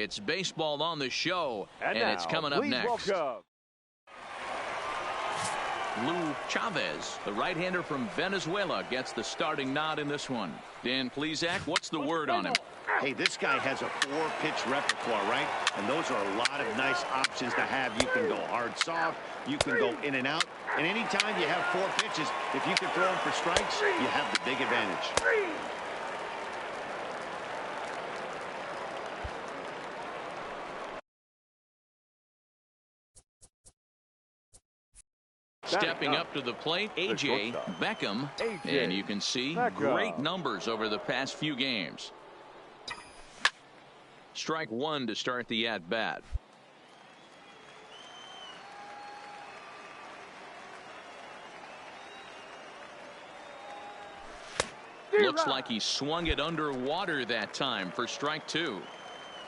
It's baseball on the show, and now, it's coming up next. Welcome. Lou Chavez, the right-hander from Venezuela, gets the starting nod in this one. Dan Plesac, what's the word on him? Hey, this guy has a 4-pitch repertoire, right? And those are a lot of nice options to have. You can go hard, soft. You can go in and out. And anytime you have 4 pitches, if you can throw them for strikes, you have the big advantage. Stepping up to the plate, A.J. Beckham. And you can see great numbers over the past few games. Strike one to start the at-bat. Looks like he swung it underwater that time for strike two.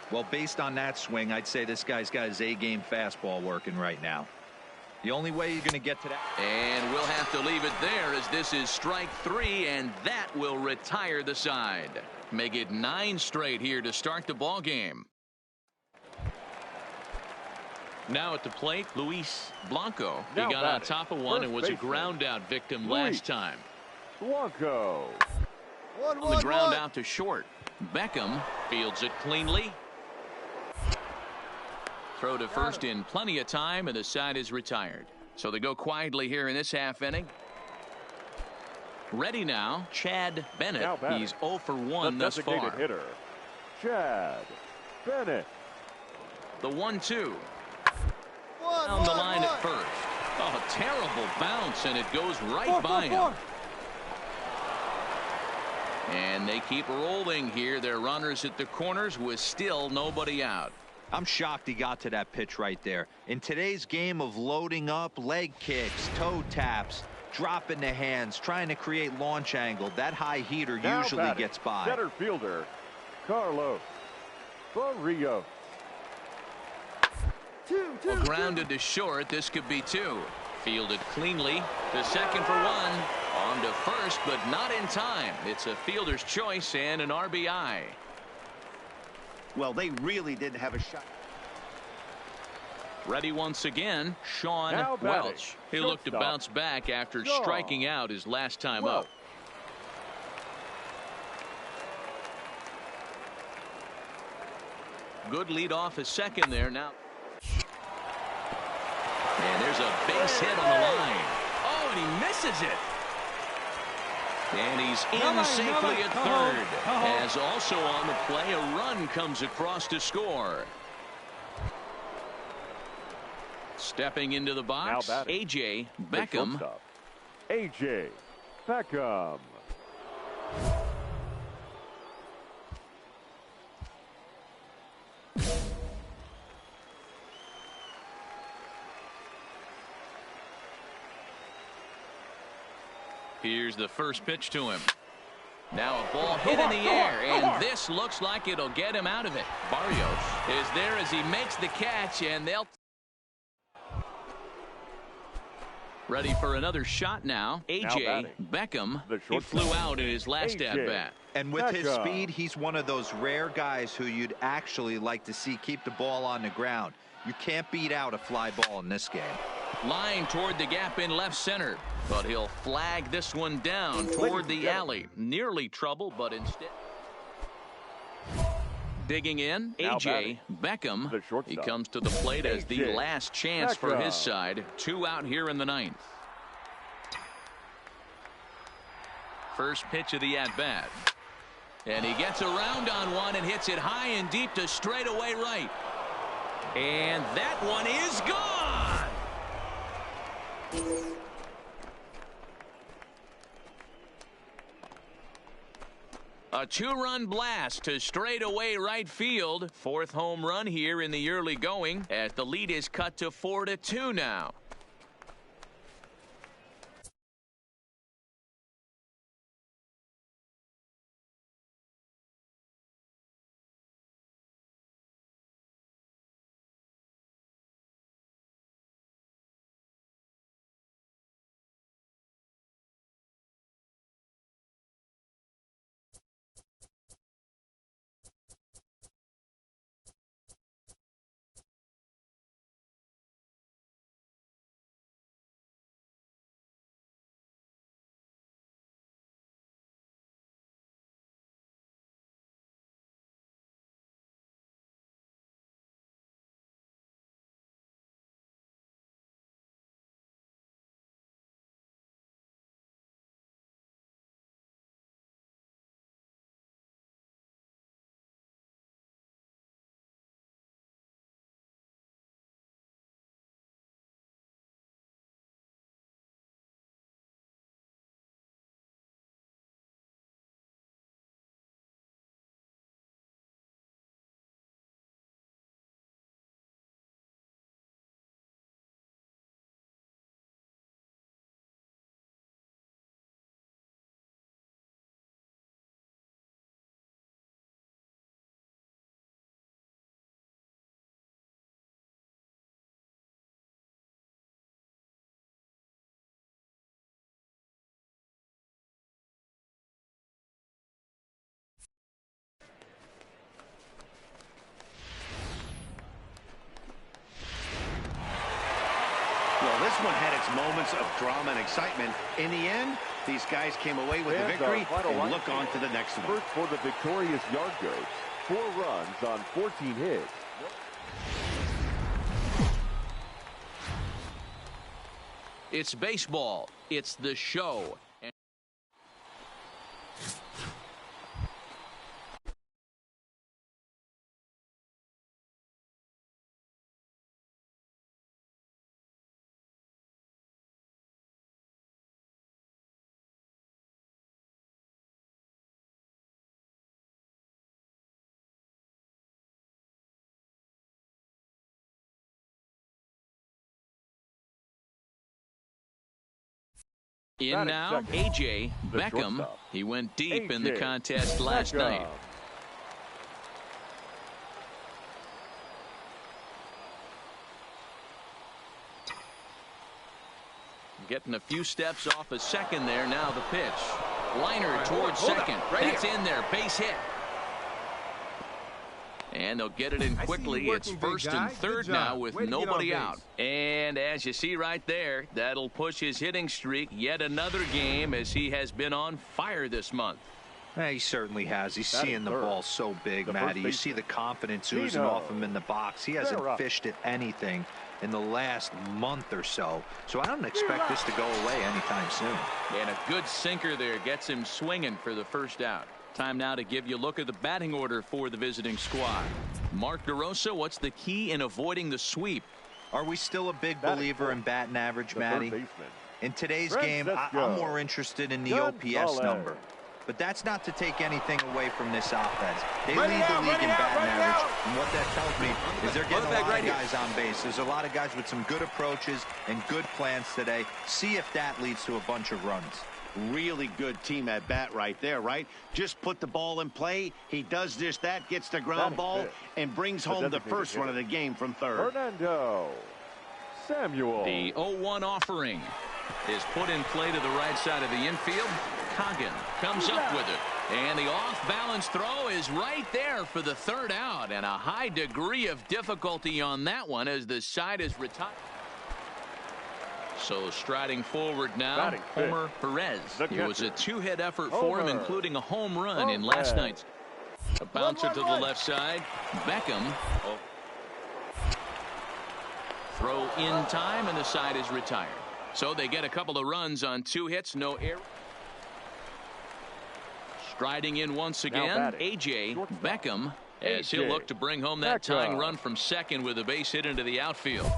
Well, based on that swing, I'd say this guy's got his A-game fastball working right now. The only way you're going to get to that. And we'll have to leave it there as this is strike three, and that will retire the side. Make it 9 straight here to start the ball game. Now at the plate, Luis Blanco. He got on top of one and was a ground out victim last time. Blanco. On the ground out to short. Beckham fields it cleanly. Throw to first in plenty of time, and the side is retired. So they go quietly here in this half inning. Ready now, Chad Bennett. He's 0 for 1 thus far. Hitter, Chad Bennett. The 1-2. Down the line at first. Oh, terrible bounce, and it goes right by him. And they keep rolling here. Their runners at the corners with still nobody out. I'm shocked he got to that pitch right there. In today's game of loading up, leg kicks, toe taps, dropping the hands, trying to create launch angle, that high heater usually gets by. Center fielder, Carlos Barrios. Well, grounded to short. This could be 2. Fielded cleanly to second for 1. On to first, but not in time. It's a fielder's choice and an RBI. Well, they really didn't have a shot. Ready once again, Sean Welch. He looked to bounce back after striking out his last time up. Good lead off his second there now. And there's a base hit on the line. Oh, and he misses it. And he's in safely at third. As also on the play, a run comes across to score. Stepping into the box, A.J. Beckham. A.J. Beckham. Here's the first pitch to him. Now a ball hit in the air, and this looks like it'll get him out of it. Barrios is there as he makes the catch, and they'll... Ready for another shot now. A.J. Beckham. He flew out in his last at-bat. And with his speed, he's one of those rare guys who you'd actually like to see keep the ball on the ground. You can't beat out a fly ball in this game. Line toward the gap in left center, but he'll flag this one down toward the alley. Nearly trouble, but instead... Digging in, A.J. Beckham. He comes to the plate as the last chance for his side. 2 out here in the 9th. First pitch of the at-bat. And he gets around on one and hits it high and deep to straightaway right. And that one is gone! A 2-run blast to straightaway right field. 4th home run here in the early going as the lead is cut to 4-2 now. This one had its moments of drama and excitement. In the end, these guys came away with the victory and look on to the next one. First for the victorious Yard Goats. 4 runs on 14 hits. It's baseball. It's the show. In now, A.J. Beckham. He went deep in the contest last night. Getting a few steps off a second there. Now the pitch. Liner towards second. That's in there. Base hit. And they'll get it in quickly. It's first and third now with nobody out. And as you see right there, that'll push his hitting streak yet another game as he has been on fire this month. He certainly has. He's seeing the ball so big, Matty. You see the confidence oozing off him in the box. He hasn't fished at anything in the last month or so. So I don't expect this to go away anytime soon. And a good sinker there gets him swinging for the first out. Time now to give you a look at the batting order for the visiting squad. Mark DeRosa, what's the key in avoiding the sweep? Are we still a big believer in batting average, Matty? In today's game, I'm more interested in the OPS number. But that's not to take anything away from this offense. They lead the league in batting average, and what that tells me is they're getting a lot of guys on base. There's a lot of guys with some good approaches and good plans today. See if that leads to a bunch of runs. Really good team at bat right there, right? Just put the ball in play. He does just that, gets the ground ball, and brings home the first run of the game from third. Fernando Samuel. The 0-1 offering is put in play to the right side of the infield. Coggin comes up with it. And the off-balance throw is right there for the third out. And a high degree of difficulty on that one as the side is retired. So striding forward now, Homer Perez. It was a 2-hit effort for him, including a home run in last night's. A bouncer to the left side. Beckham. Throw in time, and the side is retired. So they get a couple of runs on 2 hits, no error. Striding in once again, A.J. Beckham, as he'll look to bring home that tying run from second with a base hit into the outfield.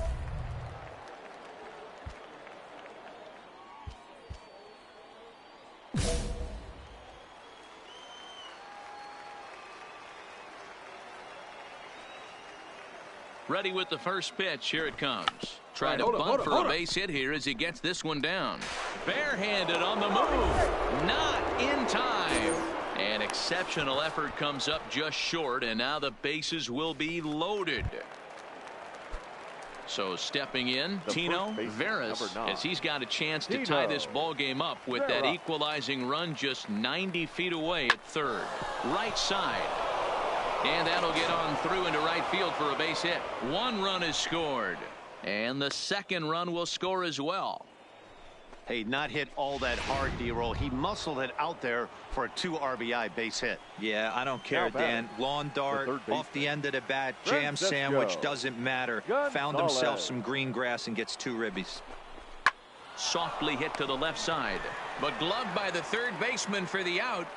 Ready with the first pitch. Here it comes. Trying to bunt for a base hit here as he gets this one down. Barehanded on the move. Not in time. An exceptional effort comes up just short, and now the bases will be loaded. So stepping in, Tino Veras, as he's got a chance to tie this ball game up with that equalizing run just 90 feet away at third. Right side. And that'll get on through into right field for a base hit. 1 run is scored. And the second run will score as well. Hey, not hit all that hard, D-roll. He muscled it out there for a 2 RBI base hit. Yeah, I don't care, Dan. Lawn dart, off the end of the bat, jam sandwich, doesn't matter. Found himself some green grass and gets 2 ribbies. Softly hit to the left side, but gloved by the third baseman for the out.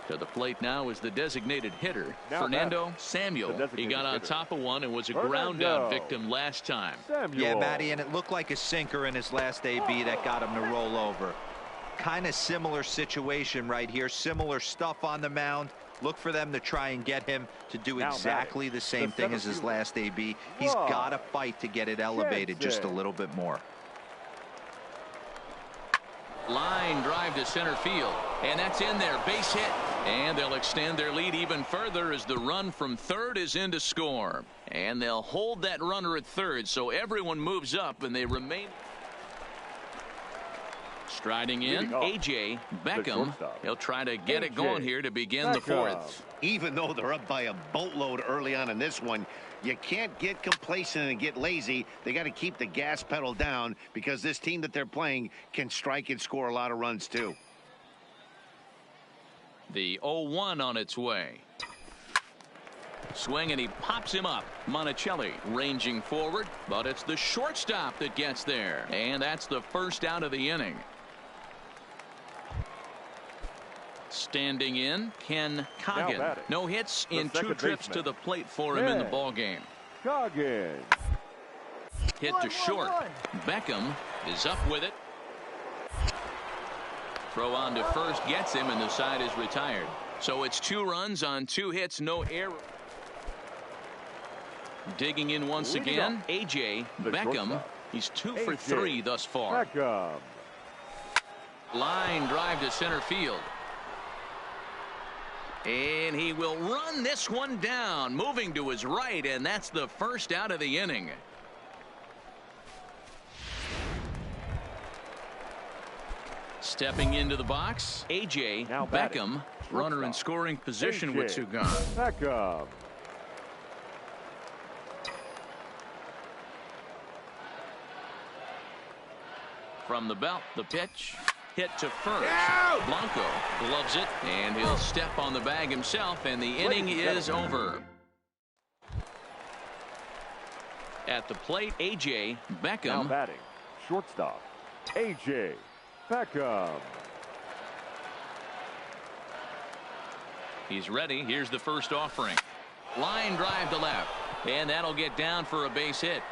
To the plate now is the designated hitter, Fernando Samuel. He got on top of one and was a ground out victim last time. Yeah, Matty, and it looked like a sinker in his last AB that got him to roll over. Kind of similar situation right here. Similar stuff on the mound. Look for them to try and get him to do exactly the same thing as his last AB. He's got to fight to get it elevated just a little bit more. Line drive to center field, and that's in there. Base hit, and they'll extend their lead even further as the run from third is in to score. And they'll hold that runner at third, so everyone moves up and they remain. Striding in, A.J. Beckham. He'll try to get it going here to begin the fourth. Even though they're up by a boatload early on in this one, you can't get complacent and get lazy. They got to keep the gas pedal down because this team that they're playing can strike and score a lot of runs too. The 0-1 on its way. Swing, and he pops him up. Monticelli ranging forward, but it's the shortstop that gets there. And that's the first out of the inning. Standing in, Ken Coggin. No hits in 2 trips to the plate for him in the ballgame. Coggin. Hit to short. Beckham is up with it. Throw on to first gets him, and the side is retired. So it's 2 runs on 2 hits, no error. Digging in once again, A.J. Beckham. He's 2 for 3 thus far. Beckham. Line drive to center field. And he will run this one down, moving to his right, and that's the first out of the inning. Stepping into the box, A.J. Beckham, runner in scoring position with 2 gone. Beckham. From the belt, the pitch. Hit to first. Blanco gloves it, and he'll step on the bag himself, and the inning is over. At the plate, A.J. Beckham. Now batting, shortstop, A.J. Beckham. He's ready. Here's the first offering. Line drive to left, and that'll get down for a base hit.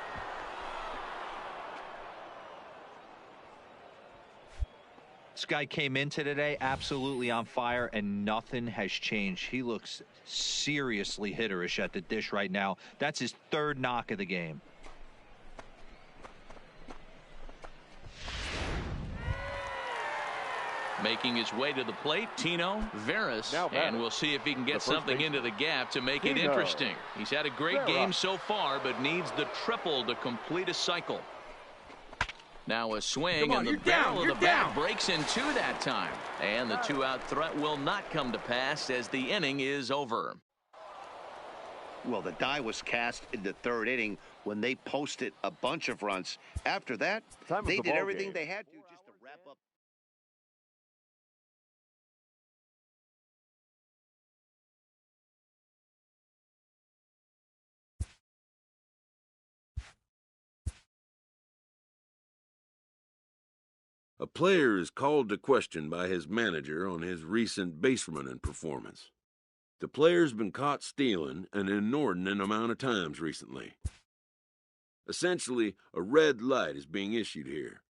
This guy came into today absolutely on fire, and nothing has changed. He looks seriously hitterish at the dish right now. That's his 3rd knock of the game. Making his way to the plate, Tino Veras, and we'll see if he can get something into the gap to make it interesting. He's had a great game so far, but needs the triple to complete a cycle. Now a swing, and the barrel of the bat breaks in 2 that time. And the 2-out threat will not come to pass as the inning is over. Well, the die was cast in the 3rd inning when they posted a bunch of runs. After that, they did everything they had to just to wrap up. A player is called to question by his manager on his recent base running performance. The player's been caught stealing an inordinate amount of times recently. Essentially, a red light is being issued here.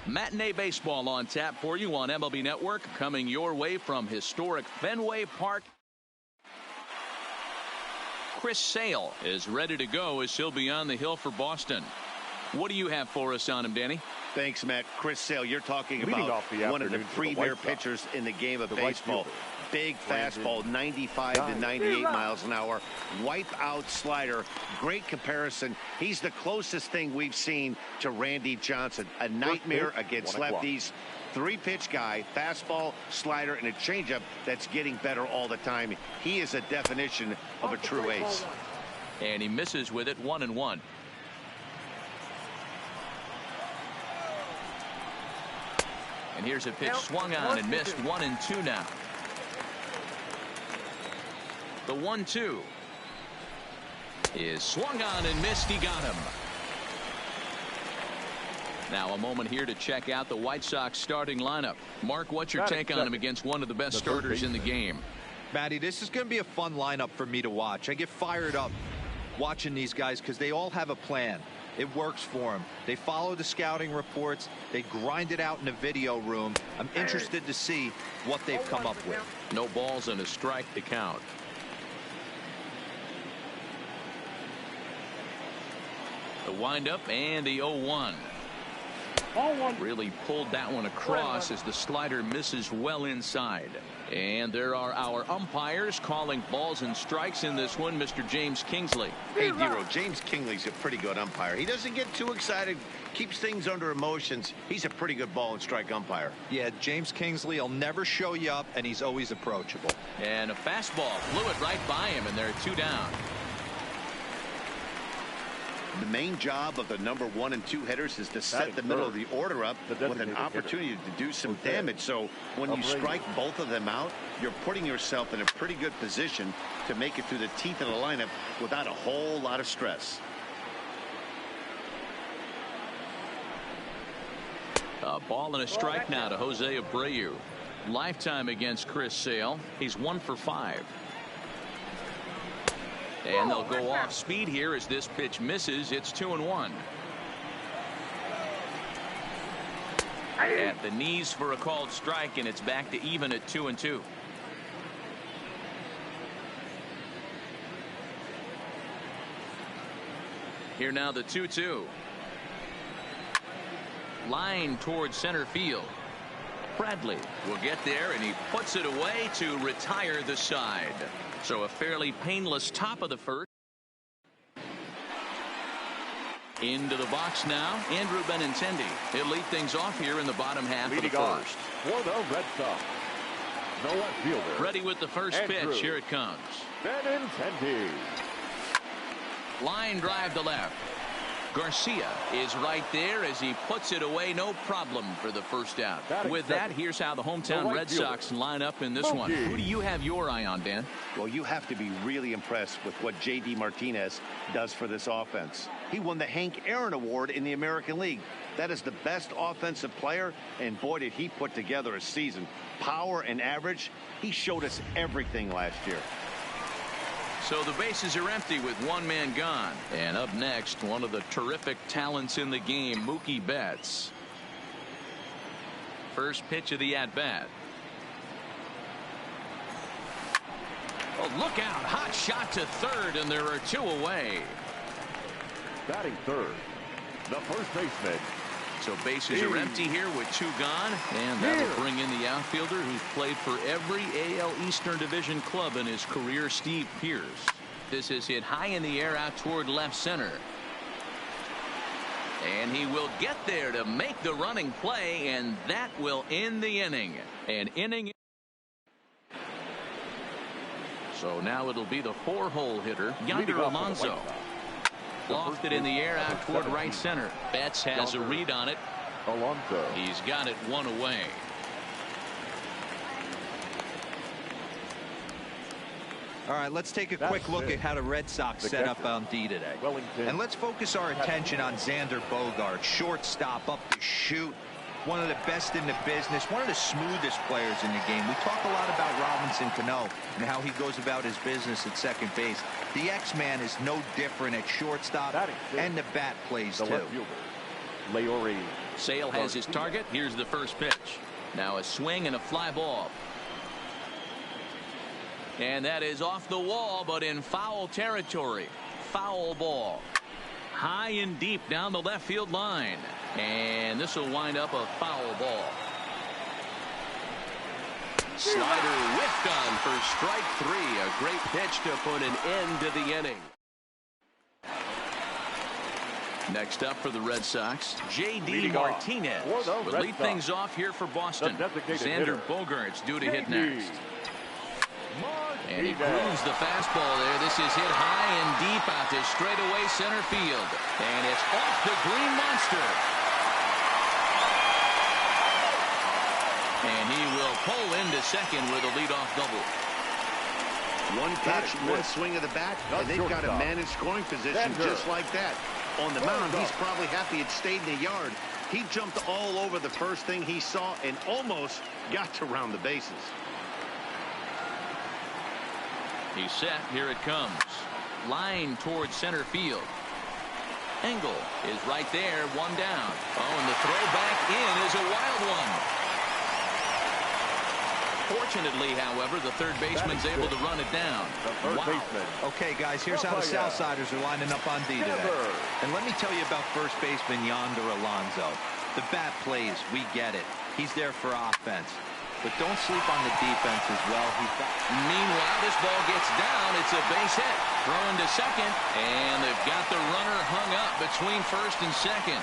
Matinee baseball on tap for you on MLB Network, coming your way from historic Fenway Park. Chris Sale is ready to go as he'll be on the hill for Boston. What do you have for us on him, Danny? Thanks, Matt. Chris Sale, you're talking Leading about off the one of the afternoon for the premier White Sox, pitchers in the game of the right baseball. fielder, Big fastball, 95 to 98 miles an hour. Wipe out slider. Great comparison. He's the closest thing we've seen to Randy Johnson. A nightmare against lefties. 3-pitch guy, fastball, slider, and a changeup that's getting better all the time. He is a definition of a true ace. And he misses with it, 1-1. And here's a pitch swung on and missed, 1-2 now. The 1-2 is swung on and missed. He got him. Now a moment here to check out the White Sox starting lineup. Mark, what's your take on him against one of the best starters in the game? Matty, this is going to be a fun lineup for me to watch. I get fired up watching these guys because they all have a plan. It works for them. They follow the scouting reports. They grind it out in the video room. I'm interested to see what they've come up with. No balls and a strike to count. The windup and the 0-1. Really pulled that one across as the slider misses well inside. And there are our umpires calling balls and strikes in this one, Mr. James Kingsley. Hey, Dero, James Kingsley's a pretty good umpire. He doesn't get too excited, keeps things under emotions. He's a pretty good ball and strike umpire. Yeah, James Kingsley will never show you up, and he's always approachable. And a fastball flew it right by him, and there are 2 down. The main job of the number 1 and 2 hitters is to set the middle of the order up with an opportunity to do some damage. So when you strike both of them out, you're putting yourself in a pretty good position to make it through the teeth of the lineup without a whole lot of stress. A ball and a strike now to Jose Abreu. Lifetime against Chris Sale. He's 1 for 5. And they'll go off speed here as this pitch misses. It's 2-1. At the knees for a called strike, and it's back to even at 2-2. Here now the 2-2. Line towards center field. Bradley will get there, and he puts it away to retire the side. So a fairly painless top of the first. Into the box now, Andrew Benintendi. He'll lead things off here in the bottom half of the first. For the Red Sox, the left fielder. Ready with the first pitch. Here it comes. Benintendi. Line drive to left. Garcia is right there as he puts it away. No problem for the first out. With that, here's how the hometown Red Sox line up in this one. Who do you have your eye on, Dan? Well, you have to be really impressed with what J.D. Martinez does for this offense. He won the Hank Aaron Award in the American League. That is the best offensive player, and boy, did he put together a season. Power and average, he showed us everything last year. So the bases are empty with 1 man gone. And up next, one of the terrific talents in the game, Mookie Betts. First pitch of the at-bat. Oh, look out. Hot shot to third, and there are 2 away. Batting third, the first baseman. So bases are empty here with 2 gone. And that'll bring in the outfielder who's played for every AL Eastern Division club in his career, Steve Pearce. This is hit high in the air out toward left center. And he will get there to make the running play, and that will end the inning. An inning. So now it'll be the 4-hole hitter, Yonder Alonso. Lofted in the air out toward right center. Betts has a read on it. Alonso. He's got it 1 away. All right, let's take a quick look at how the Red Sox set up on D today. And let's focus our attention on Xander Bogaerts, shortstop, up to shoot. One of the best in the business, one of the smoothest players in the game. We talk a lot about Robinson Cano and how he goes about his business at second base. The X-Man is no different at shortstop, and the bat plays too. Sale has his target. Here's the first pitch. Now a swing and a fly ball. And that is off the wall, but in foul territory. Foul ball. high and deep down the left field line. And this will wind up a foul ball. Slider whiffed on for strike 3. A great pitch to put an end to the inning. Next up for the Red Sox, J.D. Martinez will lead things off here for Boston. Xander Bogaerts due to hit next. And he grooves the fastball there. This is hit high and deep out to straightaway center field. And it's off the Green Monster. And he will pull into second with a leadoff double. One pitch, one swing of the bat, and they've got a man in scoring position just like that. On the mound, he's probably happy it stayed in the yard. He jumped all over the first thing he saw and almost got to round the bases. He's set. Here it comes. Line towards center field. Engel is right there. One down. Oh, and the throw back in is a wild one. Fortunately, however, the third baseman's able to run it down. Wow. Okay, guys, here's how the Southsiders are lining up on D today. And let me tell you about first baseman Yonder Alonso. The bat plays. We get it. He's there for offense. But don't sleep on the defense as well. Meanwhile, this ball gets down. It's a base hit. Throwing to second. And they've got the runner hung up between first and second.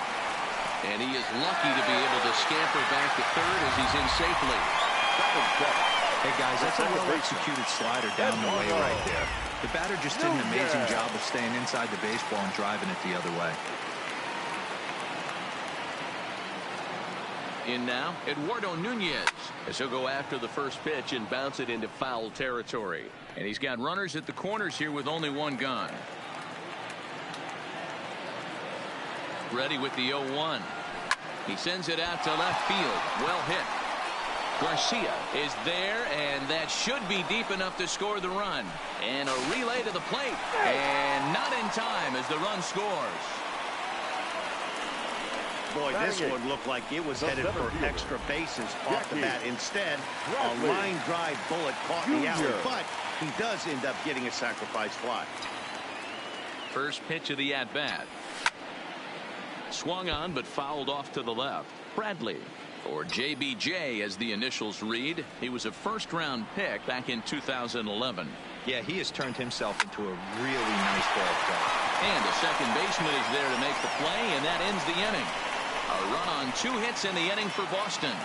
And he is lucky to be able to scamper back to third as he's in safely. Hey, guys, that's a well-executed slider down the way right there. The batter just did an amazing job of staying inside the baseball and driving it the other way. In now, Eduardo Nunez, as he'll go after the first pitch and bounce it into foul territory. And he's got runners at the corners here with only one gun. Ready with the 0-1. He sends it out to left field. Well hit. Garcia is there, and that should be deep enough to score the run. And a relay to the plate. And not in time as the run scores. Boy, this one looked like it was headed for extra bases off the bat. Instead, a line drive bullet caught the alley, but he does end up getting a sacrifice fly. First pitch of the at-bat. Swung on, but fouled off to the left. Bradley, or JBJ as the initials read. He was a first-round pick back in 2011. Yeah, he has turned himself into a really nice ball player. And the second baseman is there to make the play, and that ends the inning. A run on 2 hits in the inning for Boston.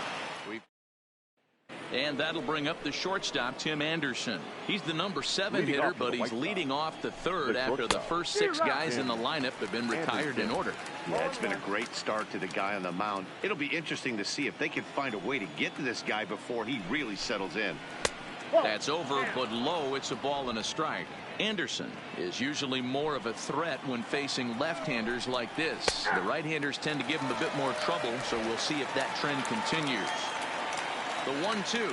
And that'll bring up the shortstop, Tim Anderson. He's the number 7 hitter, but he's leading off the third after the first 6 guys in the lineup have been retired in order. Yeah, it's been a great start to the guy on the mound. It'll be interesting to see if they can find a way to get to this guy before he really settles in. That's over, but low. It's a ball and a strike. Anderson is usually more of a threat when facing left-handers like this. The right-handers tend to give him a bit more trouble, so we'll see if that trend continues. The 1-2.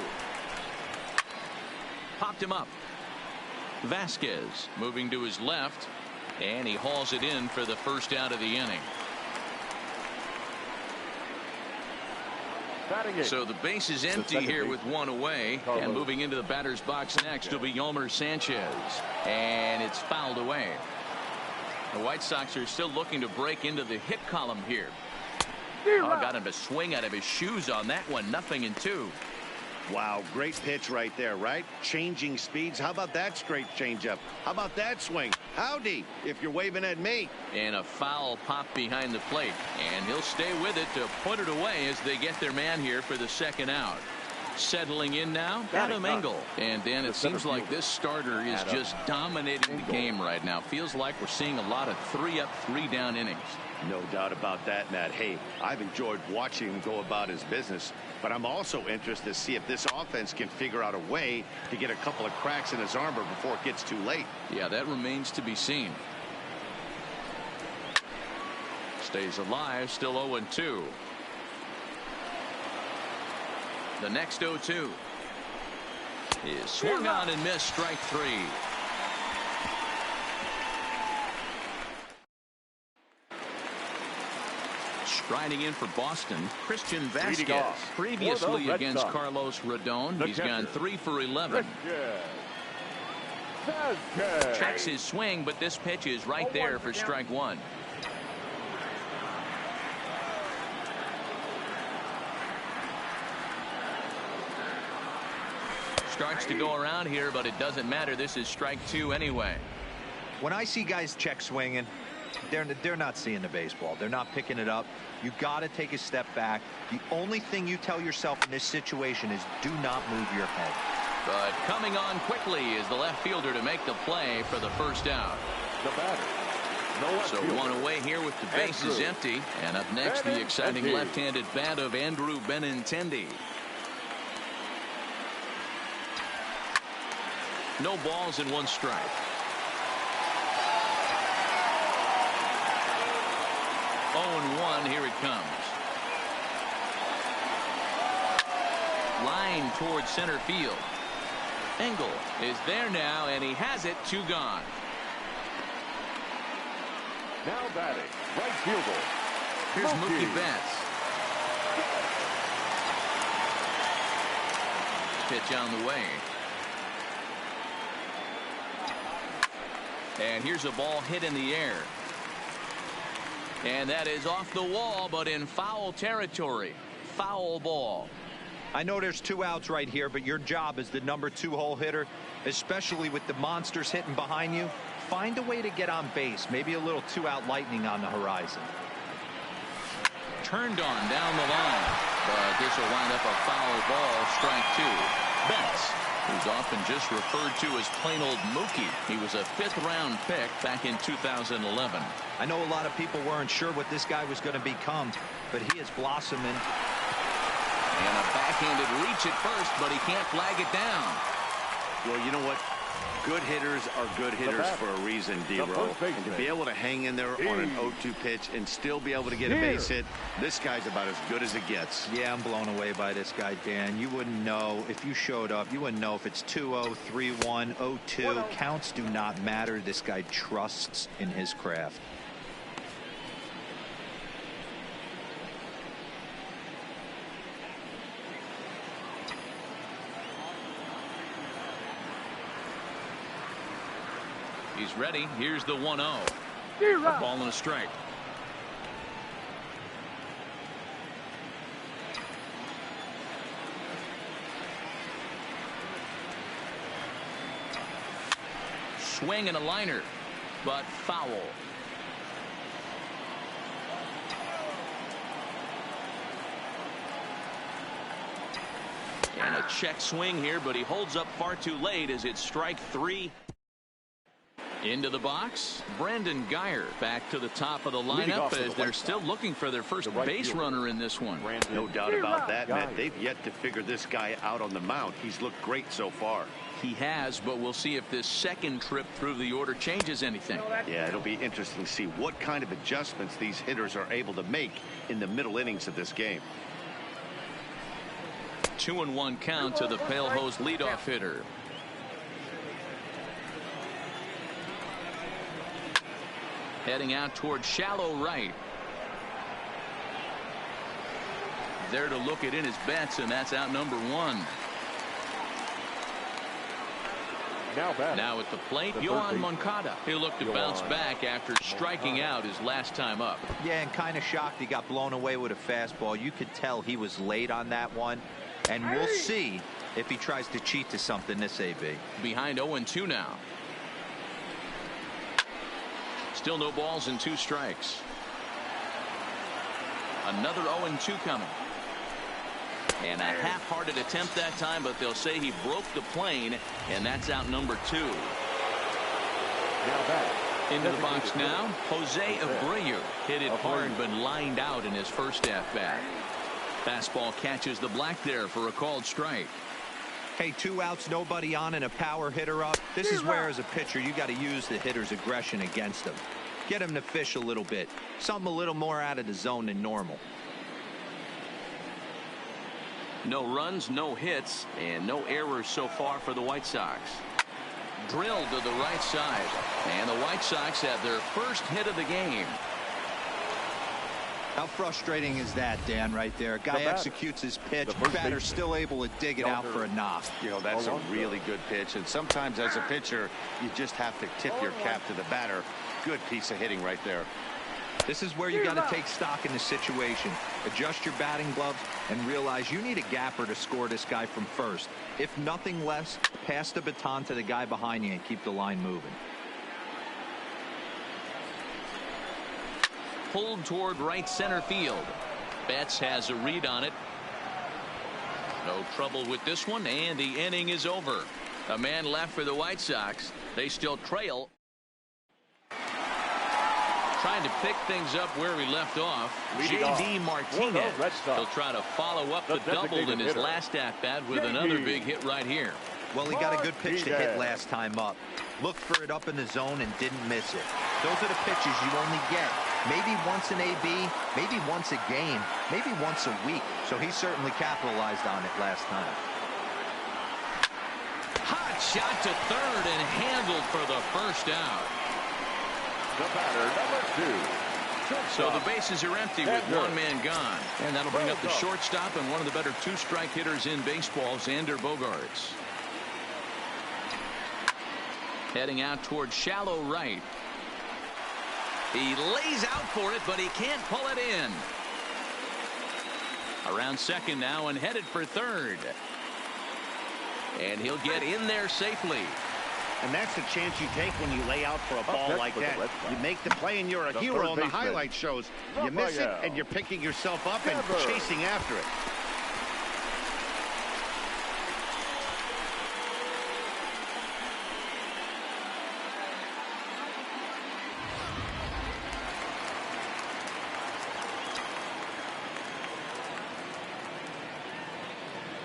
Popped him up. Vasquez moving to his left, and he hauls it in for the first out of the inning. So the base is empty here with 1 away, and moving into the batter's box next will be Yolmer Sanchez, and it's fouled away. The White Sox are still looking to break into the hit column here. Oh, got him to swing out of his shoes on that one. 0-2. Wow, great pitch right there, right? Changing speeds. How about that straight changeup? How about that swing? Howdy, if you're waving at me. And a foul pop behind the plate. And he'll stay with it to put it away as they get their man here for the second out. Settling in now, Adam Engel. And Dan, it seems like this starter is just dominating the game right now. Feels like we're seeing a lot of 3-up, 3-down innings. No doubt about that, Matt. Hey, I've enjoyed watching him go about his business, but I'm also interested to see if this offense can figure out a way to get a couple of cracks in his armor before it gets too late. Yeah, that remains to be seen. Stays alive, still 0-2. The next 0-2 is swung on and missed, strike 3. Striding in for Boston, Christian Vasquez. Previously against Carlos Rodon, he's gone 3 for 11. Checks his swing, but this pitch is right there for strike 1. starts to go around here, but it doesn't matter. This is strike 2 anyway. When I see guys check swinging, they're not seeing the baseball. They're not picking it up. You got to take a step back. The only thing you tell yourself in this situation is do not move your head. But coming on quickly is the left fielder to make the play for the first out. The batter. So one away here with the bases empty. And up next, the exciting left-handed bat of Andrew Benintendi. No balls and 1 strike. Oh, 1, here it comes. Line towards center field. Engel is there now, and he has it. 2 gone. Now batting, right fielder. Here's Mookie Betts. Pitch on the way. And here's a ball hit in the air. And that is off the wall, but in foul territory. Foul ball. I know there's 2 outs right here, but your job as the number 2 hole hitter, especially with the monsters hitting behind you, find a way to get on base. Maybe a little 2-out lightning on the horizon. Turned on down the line, but this will wind up a foul ball. Strike 2. Betts, who's often just referred to as plain old Mookie. He was a 5th-round pick back in 2011. I know a lot of people weren't sure what this guy was going to become, but he is blossoming. And a backhanded reach at first, but he can't flag it down. Well, you know what? Good hitters are good hitters for a reason, D-Row. And to be able to hang in there on an 0-2 pitch and still be able to get a base hit, this guy's about as good as it gets. Yeah, I'm blown away by this guy, Dan. You wouldn't know if you showed up. You wouldn't know if it's 2-0, 3-1, 0-2. Counts do not matter. This guy trusts in his craft. He's ready. Here's the 1-0. A ball and a strike. Swing and a liner, but foul. And a check swing here, but he holds up far too late as it's strike 3. Into the box, Brandon Geyer back to the top of the lineup as they're still looking for their first base runner in this one. No doubt about that, Matt. They've yet to figure this guy out on the mound. He's looked great so far. He has, but we'll see if this second trip through the order changes anything. Yeah, it'll be interesting to see what kind of adjustments these hitters are able to make in the middle innings of this game. 2-1 count to the Pale Hose leadoff hitter. Heading out toward shallow right. There to look it in his bets, and that's out number 1. Now at the plate, Yohan Moncada. He'll look to bounce back after striking out his last time up. Yeah, and kind of shocked he got blown away with a fastball. You could tell he was late on that one. And we'll see if he tries to cheat to something this AB. Behind 0-2 now. Still no balls and 2 strikes. Another 0-2 coming. And a half-hearted attempt that time, but they'll say he broke the plane, and that's out number 2. Into the box now, Jose Abreu. Hit it hard, but lined out in his first at-bat. Fastball catches the black there for a called strike. Hey, 2 outs, nobody on, and a power hitter up. This is where, as a pitcher, you got to use the hitter's aggression against him. Get him to fish a little bit. Something a little more out of the zone than normal. No runs, no hits, and no errors so far for the White Sox. Drilled to the right side, and the White Sox have their first hit of the game. How frustrating is that, Dan, right there? Guy executes his pitch, batter's still able to dig it out for a knock. You know, that's a really good pitch, and sometimes as a pitcher, you just have to tip your cap to the batter. Good piece of hitting right there. This is where you got to take stock in the situation. Adjust your batting gloves and realize you need a gapper to score this guy from first. If nothing less, pass the baton to the guy behind you and keep the line moving. Pulled toward right center field. Betts has a read on it. No trouble with this one, and the inning is over. A man left for the White Sox. They still trail. Trying to pick things up where we left off. J.D. Martinez. He'll try to follow up the double in his last at-bat with another big hit right here. Well, he got a good pitch to hit last time up. Looked for it up in the zone and didn't miss it. Those are the pitches you only get. Maybe once an AB, maybe once a game, maybe once a week. So he certainly capitalized on it last time. Hot shot to third and handled for the first out. The batter, number 2. So the bases are empty with one man gone. And that'll bring up the shortstop and one of the better two-strike hitters in baseball, Xander Bogaerts. Heading out towards shallow right. He lays out for it, but he can't pull it in. Around second now and headed for third. And he'll get in there safely. And that's the chance you take when you lay out for a ball like that. You make the play and you're a hero on the highlight shows. You miss it and you're picking yourself up and chasing after it.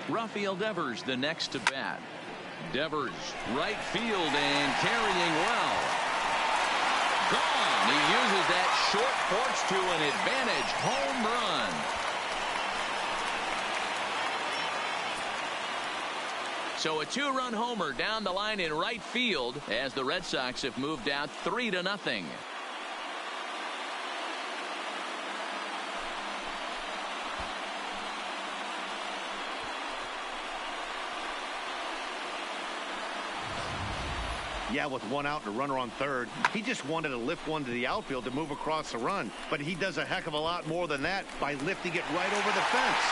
Rafael Devers the next to bat. Devers right field and carrying well. Gone. He uses that short porch to an advantage home run. So a two-run homer down the line in right field as the Red Sox have moved out 3-0. Yeah, with one out and a runner on third, he just wanted to lift one to the outfield to move across the run. But he does a heck of a lot more than that by lifting it right over the fence.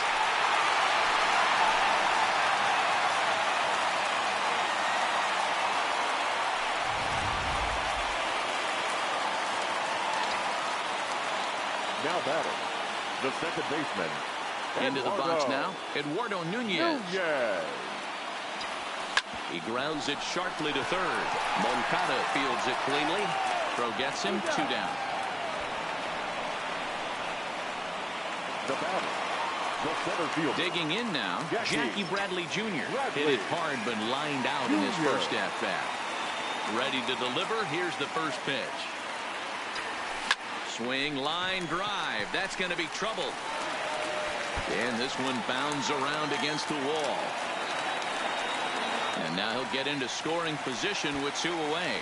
Now batting, the second baseman. Into the box now, Eduardo Nunez. He grounds it sharply to third. Moncada fields it cleanly. Throw gets him, 2 down. The batter, the center fielder. Digging in now, Jackie Bradley Jr. Hit it hard but lined out in his first at-bat. Ready to deliver. Here's the first pitch. Swing, line, drive. That's going to be trouble. And this one bounds around against the wall. And now he'll get into scoring position with 2 away.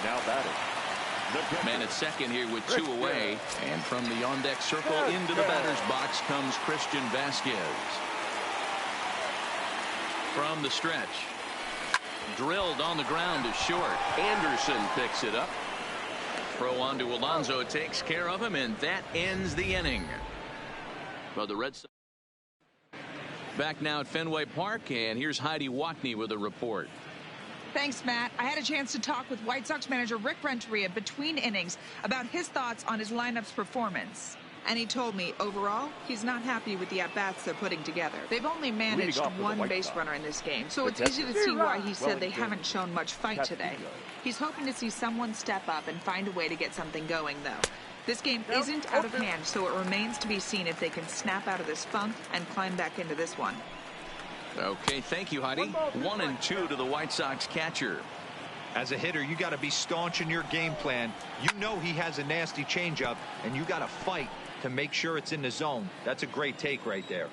Now batting. Man at second here with 2 away. And from the on-deck circle into the batter's box comes Christian Vasquez. From the stretch. Drilled on the ground to short. Anderson picks it up. Throw on to Alonso takes care of him, and that ends the inning. For the Red Sox. Back now at Fenway Park, and here's Heidi Watney with a report. Thanks, Matt. I had a chance to talk with White Sox manager Rick Renteria between innings about his thoughts on his lineup's performance. And he told me, overall, he's not happy with the at-bats they're putting together. They've only managed one base runner in this game, so it's easy to see why he said they haven't shown much fight today. He's hoping to see someone step up and find a way to get something going, though. This game isn't out of hand, so it remains to be seen if they can snap out of this funk and climb back into this one. Okay, thank you, Heidi. 1-2 to the White Sox catcher. As a hitter, you got to be staunch in your game plan. You know he has a nasty changeup, and you got to fight to make sure it's in the zone. That's a great take right there.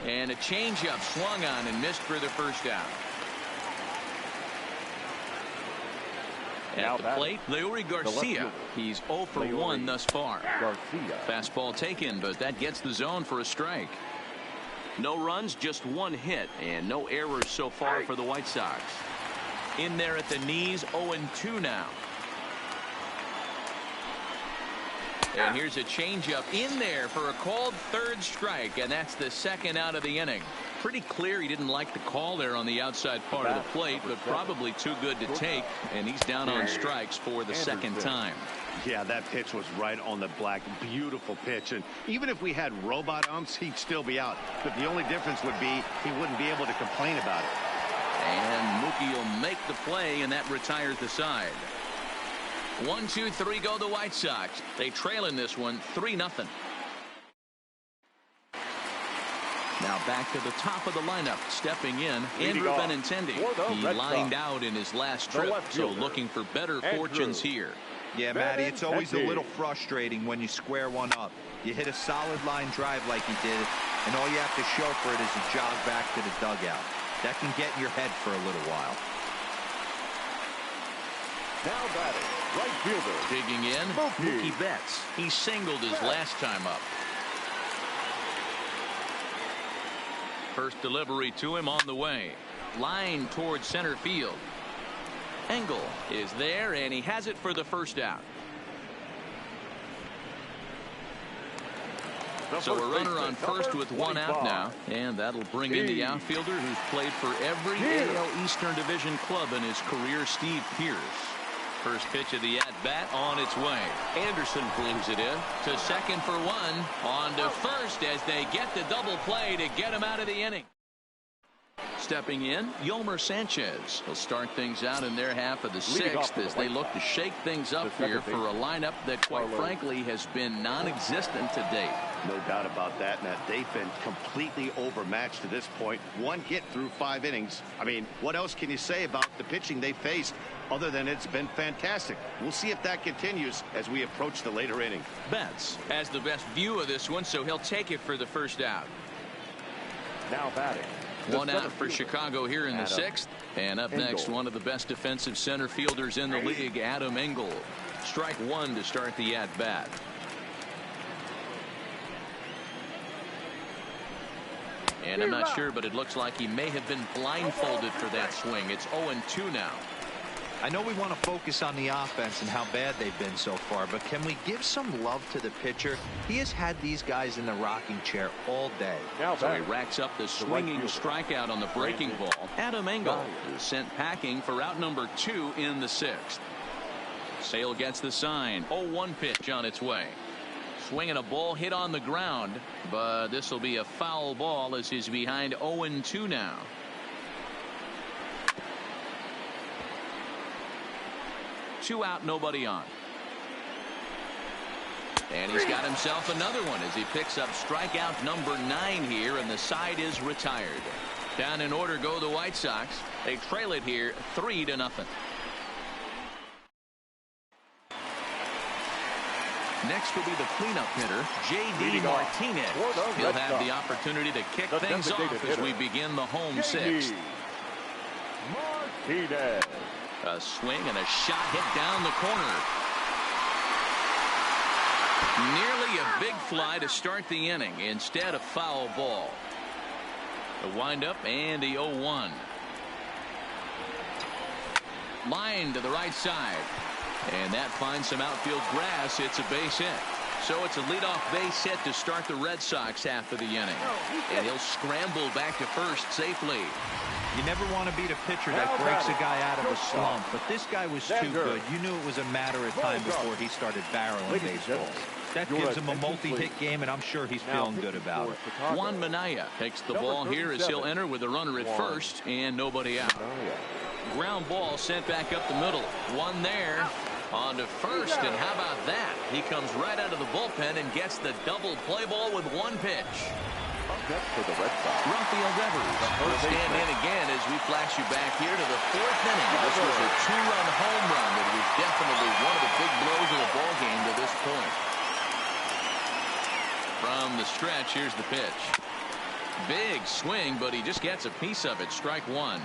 And a changeup swung on and missed for the first out. At the plate, Leury Garcia. He's 0 for 1 thus far. Fastball taken, but that gets the zone for a strike. No runs, just 1 hit, and no errors so far for the White Sox. In there at the knees, 0-2 now. And here's a changeup in there for a called third strike, and that's the second out of the inning. Pretty clear he didn't like the call there on the outside part of the plate, but probably too good to take, and he's down on strikes for the second time. Yeah, that pitch was right on the black. Beautiful pitch. And even if we had robot umps, he'd still be out. But the only difference would be he wouldn't be able to complain about it. And Mookie will make the play, and that retires the side. 1-2-3 go the White Sox. They trail in this one 3-0. Now back to the top of the lineup. Stepping in, Andrew Benintendi. He lined out in his last trip, so looking for better fortunes here. Yeah, Matty, it's always a little frustrating when you square one up. You hit a solid line drive like he did, and all you have to show for it is a jog back to the dugout. That can get in your head for a little while. Now batting, right fielder. Digging in, Mookie Betts. He singled his last time up. First delivery to him on the way. Line towards center field. Engel is there, and he has it for the first out. So a runner on first with one out now, and that'll bring in the outfielder who's played for every AL Eastern Division club in his career, Steve Pearce. First pitch of the at-bat on its way. Anderson flings it in to second for one. On to first as they get the double play to get him out of the inning. Stepping in, Yolmer Sanchez. He'll start things out in their half of the sixth as they look to shake things up here for a lineup that, quite frankly, has been non-existent to date. No doubt about that, Matt. They've been completely overmatched to this point. One hit through 5 innings. I mean, what else can you say about the pitching they faced other than it's been fantastic? We'll see if that continues as we approach the later inning. Betts has the best view of this one, so he'll take it for the first out. Now batting. One out for Chicago here in the sixth. And up next, one of the best defensive center fielders in the league, Adam Engel. Strike one to start the at-bat. And I'm not sure, but it looks like he may have been blindfolded for that swing. It's 0-2 now. I know we want to focus on the offense and how bad they've been so far, but can we give some love to the pitcher? He has had these guys in the rocking chair all day. So he racks up the swinging strikeout on the breaking ball. Adam Engel is sent packing for out number 2 in the sixth. Sale gets the sign. 0-1 pitch on its way. Swinging a ball hit on the ground, but this will be a foul ball as he's behind 0-2 now. Two out, nobody on. And he's got himself another one as he picks up strikeout number 9 here, and the side is retired. Down in order go the White Sox. They trail it here 3-0. Next will be the cleanup hitter, J.D. Martinez. He'll have the opportunity to kick things off as we begin the home sixth. Martinez. A swing and a shot hit down the corner. Nearly a big fly to start the inning. Instead, a foul ball. The windup and the 0-1. Line to the right side. And that finds some outfield grass. It's a base hit. So it's a leadoff base hit to start the Red Sox half of the inning. And he'll scramble back to first safely. You never want to beat a pitcher that breaks a guy out of a slump, but this guy was too good. You knew it was a matter of time before he started barreling baseballs. That gives him a multi-hit game, and I'm sure he's feeling good about it. Juan Minaya takes the ball here as he'll enter with a runner at first and nobody out. Ground ball sent back up the middle. One there. On to first, and how about that? He comes right out of the bullpen and gets the double play ball with one pitch. For the Red Sox. Rafael Devers will stand in again as we flash you back here to the 4th inning. This was a 2-run home run that was definitely one of the big blows of the ball game to this point. From the stretch, here's the pitch. Big swing, but he just gets a piece of it. Strike one.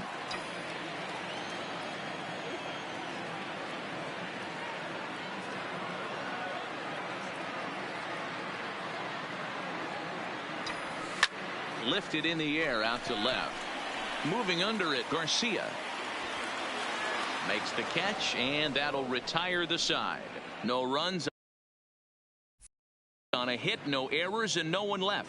Lifted in the air out to left. Moving under it, Garcia makes the catch, and that'll retire the side. No runs. on a hit, no errors, and no one left.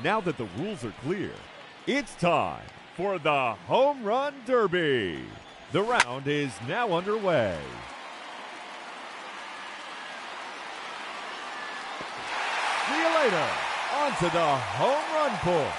Now that the rules are clear, it's time for the Home Run Derby. The round is now underway. See you later. On to the home run pull.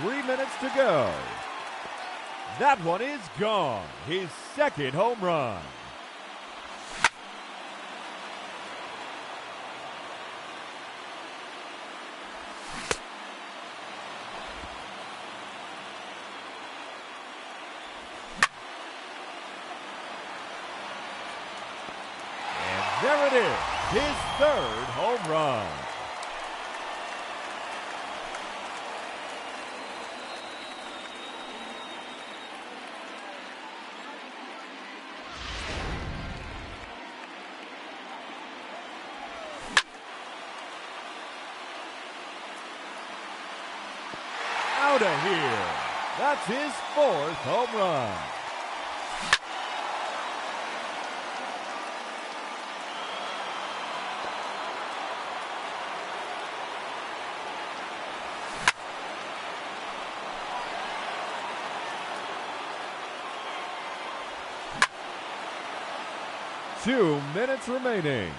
Three minutes to go. That one is gone. His second home run. And there it is, his third home run. Out of here. That's his fourth home run. Two minutes remaining.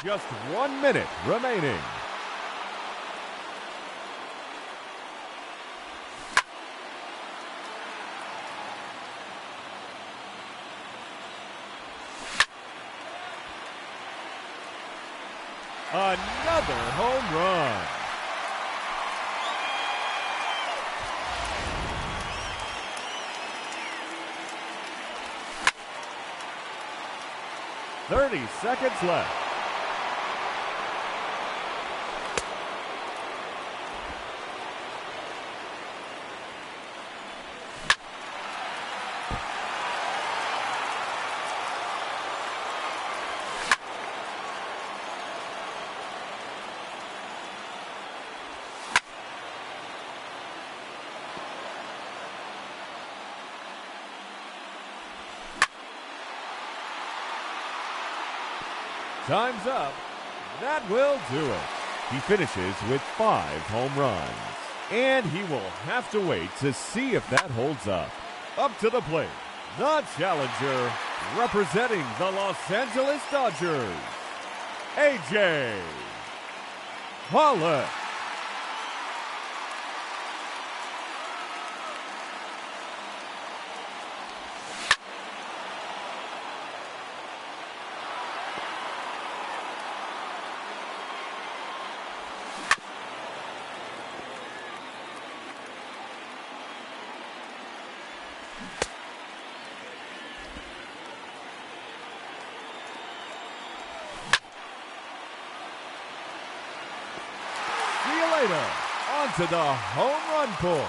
Just 1 minute remaining. Another home run. "30 seconds left. Time's up. That will do it. He finishes with 5 home runs. And he will have to wait to see if that holds up. Up to the plate, the challenger, representing the Los Angeles Dodgers, A.J. Pollock. On to the home run pull.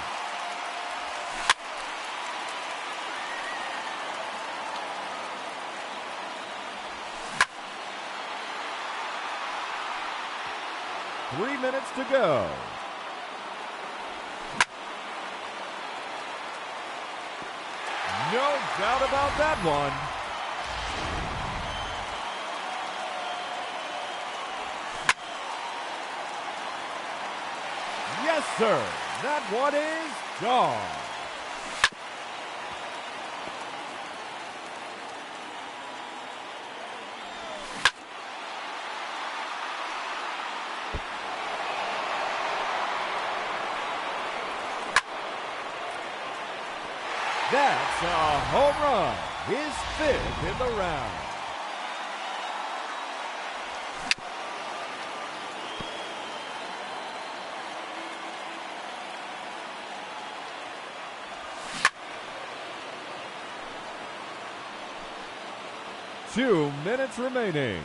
3 minutes to go. No doubt about that one. Yes, sir. That one is gone. That's a home run, his 5th in the round. Two minutes remaining.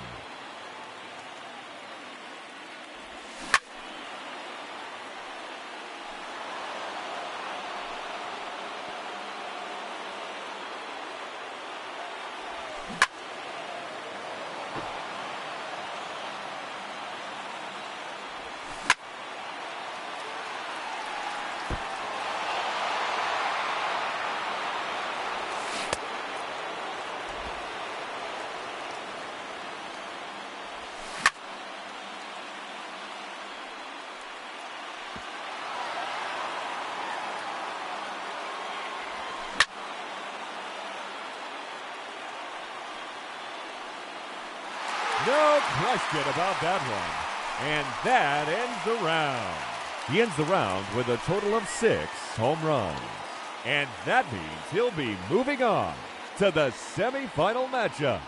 No question about that one. And that ends the round. He ends the round with a total of 6 home runs. And that means he'll be moving on to the semifinal matchup.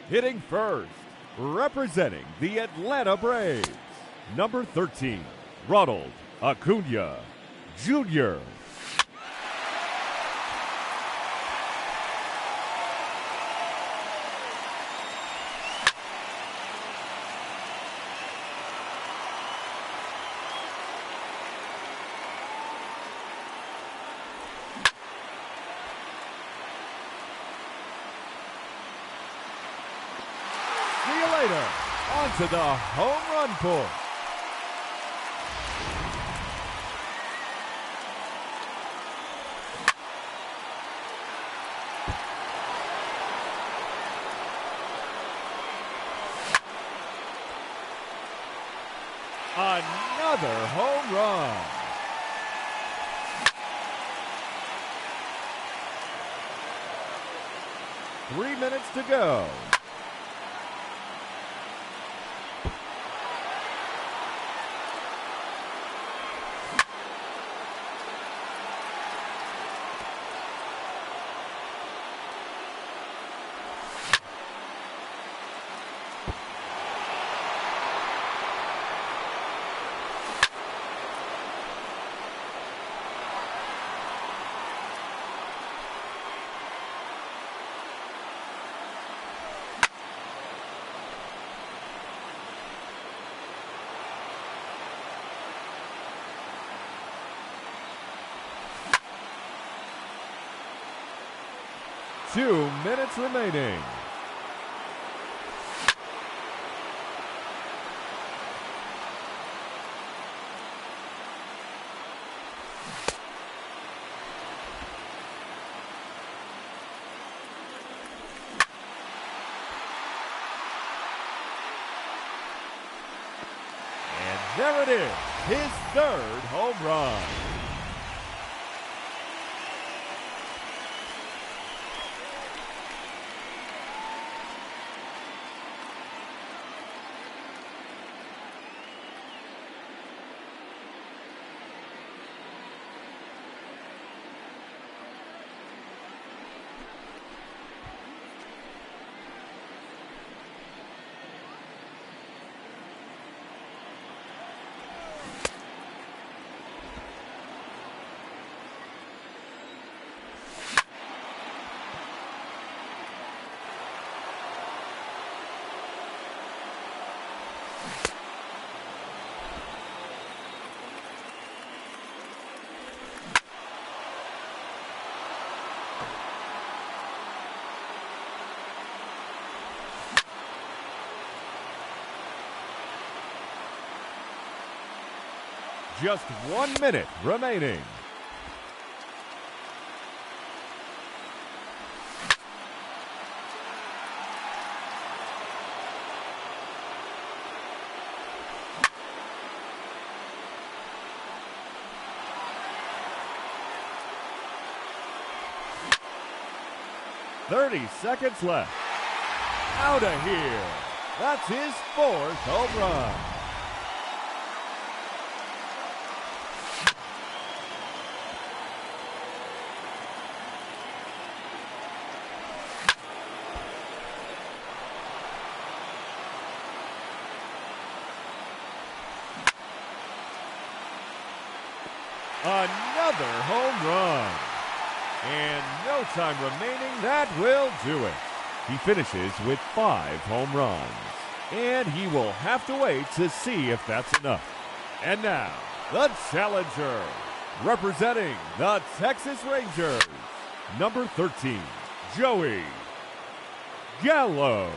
Hitting first, representing the Atlanta Braves, number 13, Ronald Acuna Jr. Onto the home run porch. Another home run. Three minutes to go. 2 minutes remaining. There it is, his 3rd home run. Just 1 minute remaining. "30 seconds left. Out of here. That's his 4th home run. Another home run. And no time remaining, that will do it. He finishes with 5 home runs. And he will have to wait to see if that's enough. And now, the challenger, representing the Texas Rangers, number 13, Joey Gallo.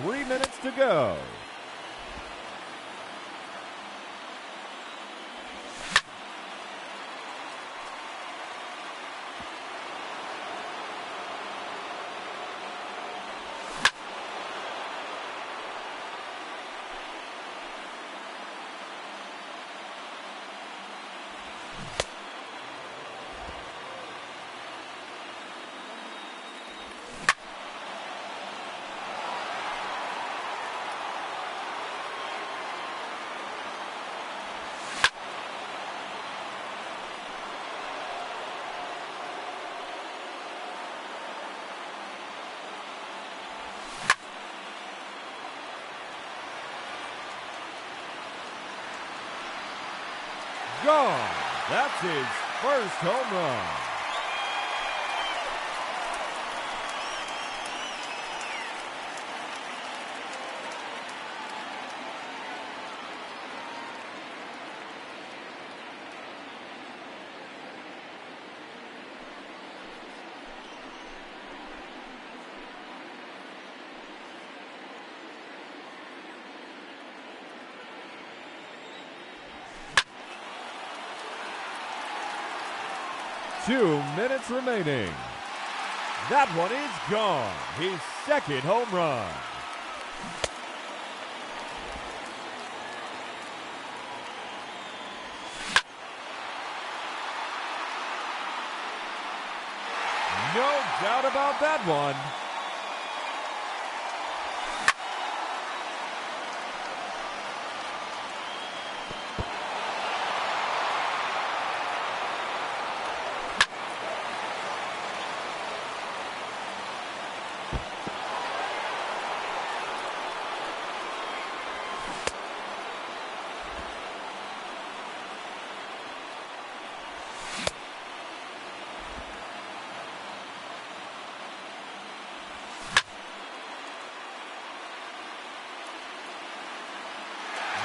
Three minutes to go. Gone. That's his first home run. Two minutes remaining. That one is gone. His second home run. No doubt about that one.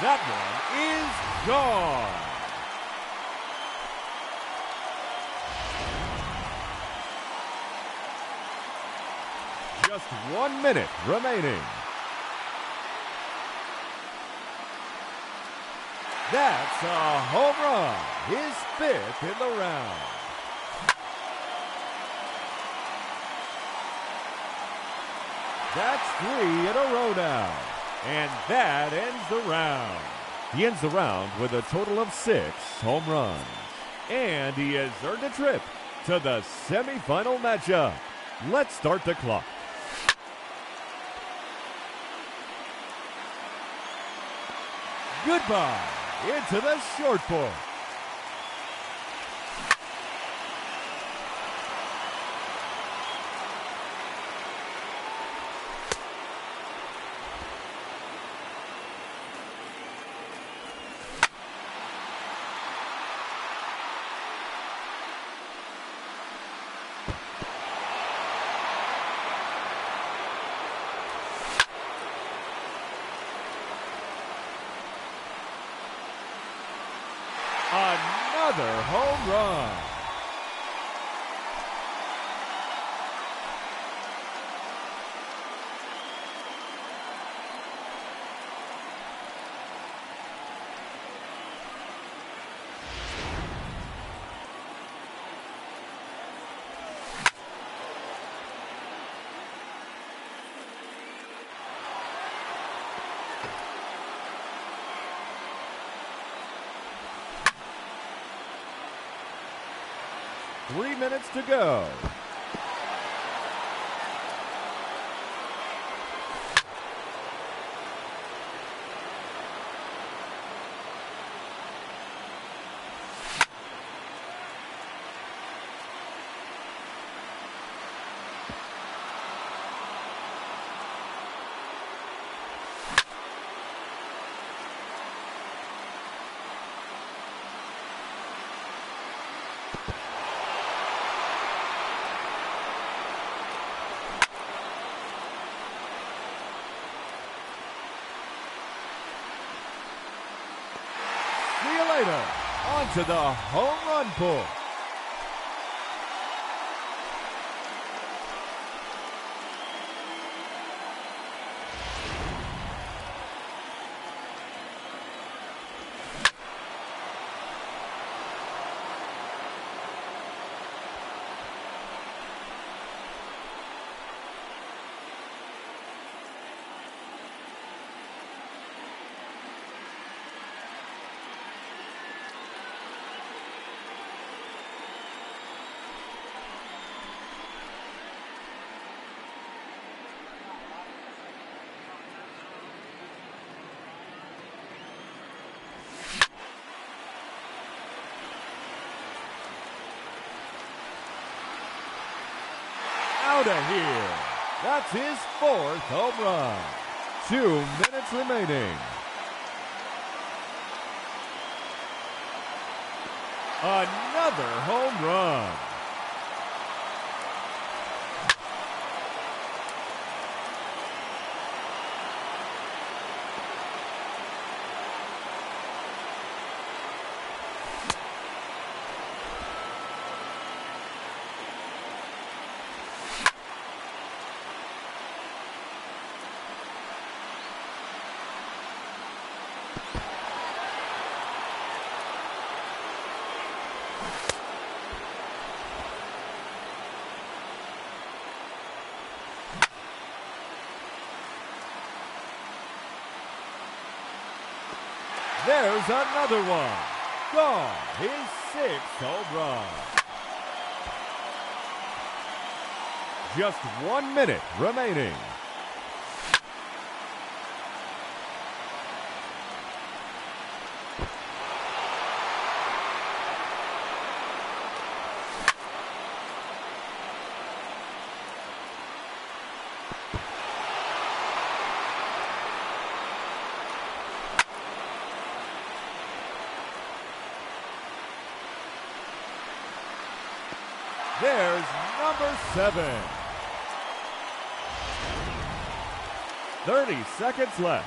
That one is gone. Just 1 minute remaining. That's a home run, his 5th in the round. That's 3 in a row now, and that ends the round. He ends the round with a total of 6 home runs, and he has earned a trip to the semifinal matchup. Let's start the clock. Goodbye into the short porch. Another home run. Three minutes to go. See you later. On to the home run pull. Out of here. That's his 4th home run. 2 minutes remaining. Another home run. There's another one. Gone. His 6th home run. Just 1 minute remaining. There's number 7. 30 seconds left.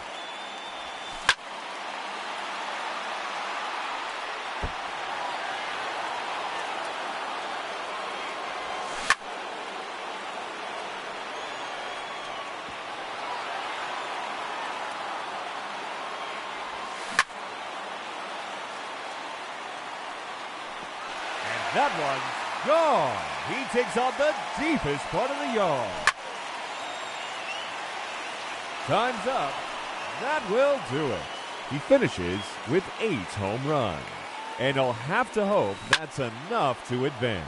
That one's gone. He takes on the deepest part of the yard. Time's up. That will do it. He finishes with 8 home runs. And he'll have to hope that's enough to advance.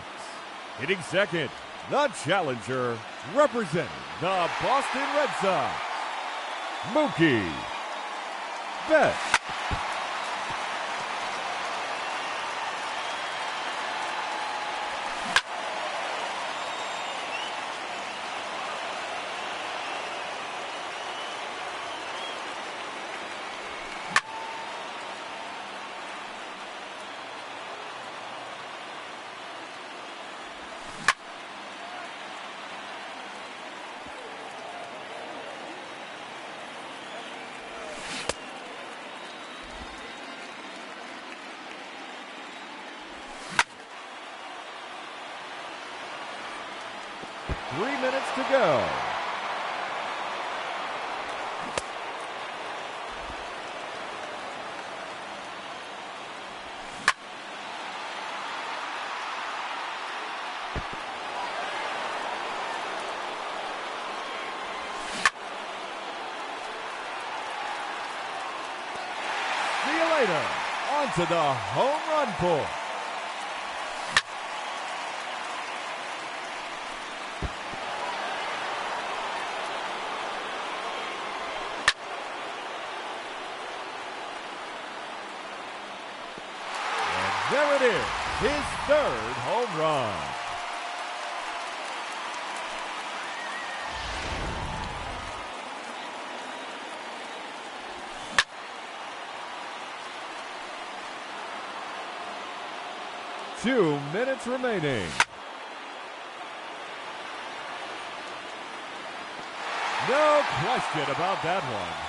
Hitting second, the challenger, representing the Boston Red Sox, Mookie Betts. Three minutes to go. See you later. On to the home run pull. There it is, his 3rd home run. Two minutes remaining. No question about that one.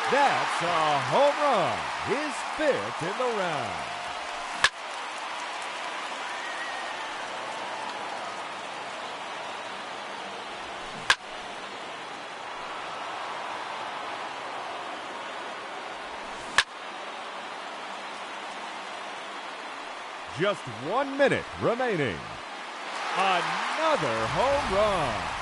That's a home run, his 5th in the round. Just 1 minute remaining. Another home run.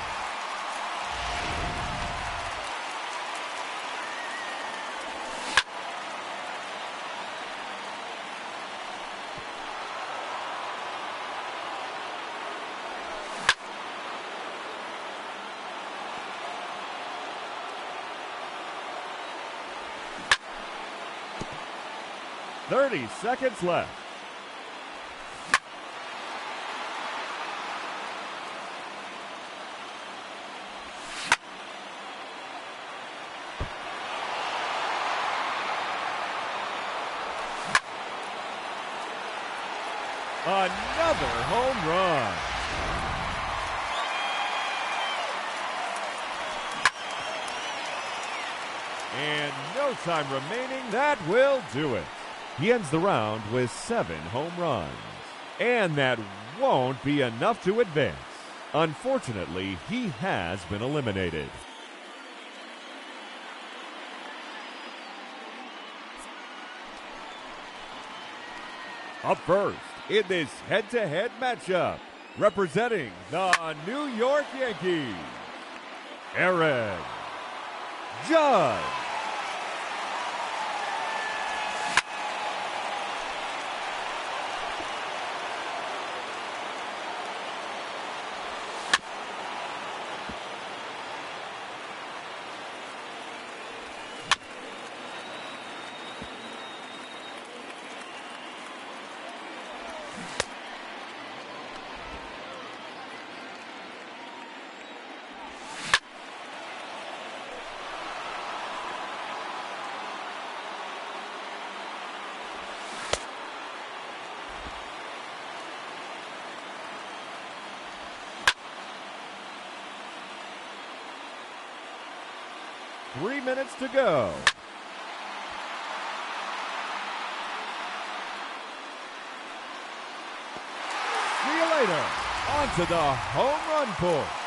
.30 seconds left. Another home run. And no time remaining. That will do it. He ends the round with 7 home runs. And that won't be enough to advance. Unfortunately, he has been eliminated. Up first in this head-to-head matchup, representing the New York Yankees, Aaron Judge. 3 minutes to go. See you later. On to the home run course.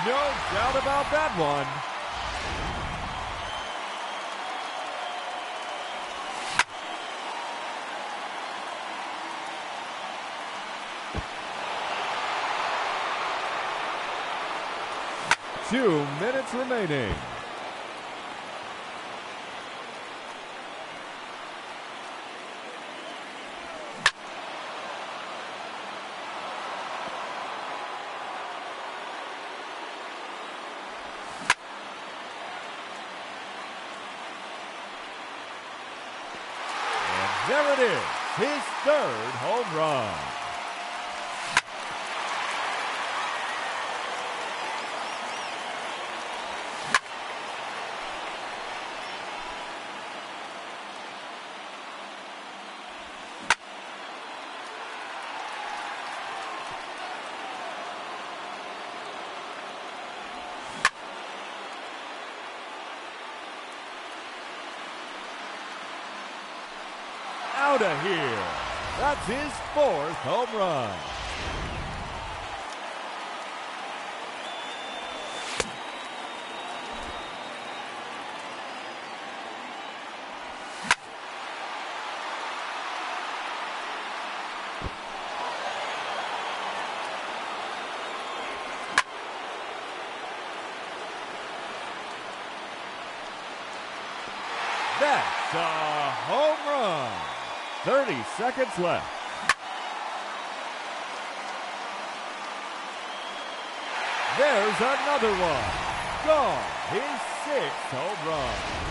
No doubt about that one. Two minutes remaining. There it is, his third home run. Out of here. That's his fourth home run. That's a home run. 30 seconds left. There's another one. Gone. His sixth home run.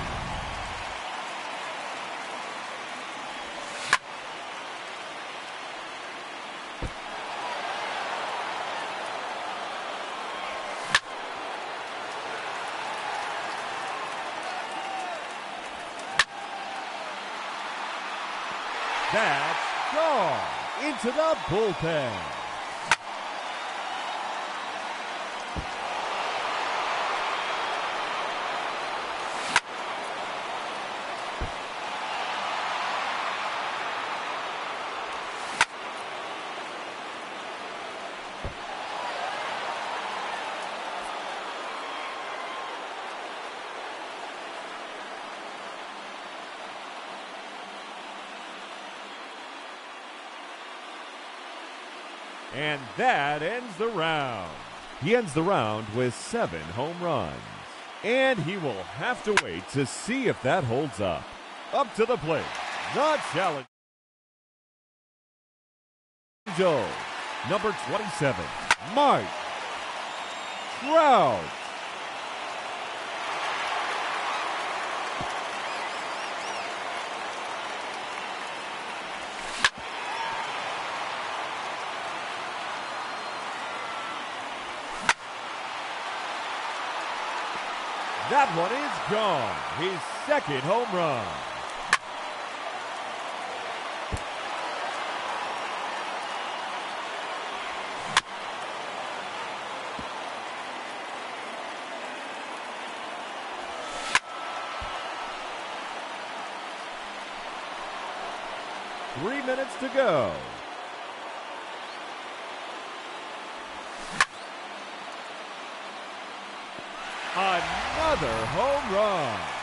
That's gone into the bullpen. And that ends the round. He ends the round with 7 home runs. And he will have to wait to see if that holds up. Up to the plate, the challenge. Joe, number 27, Mike Trout. That one is gone. His second home run. Three minutes to go. Another home run.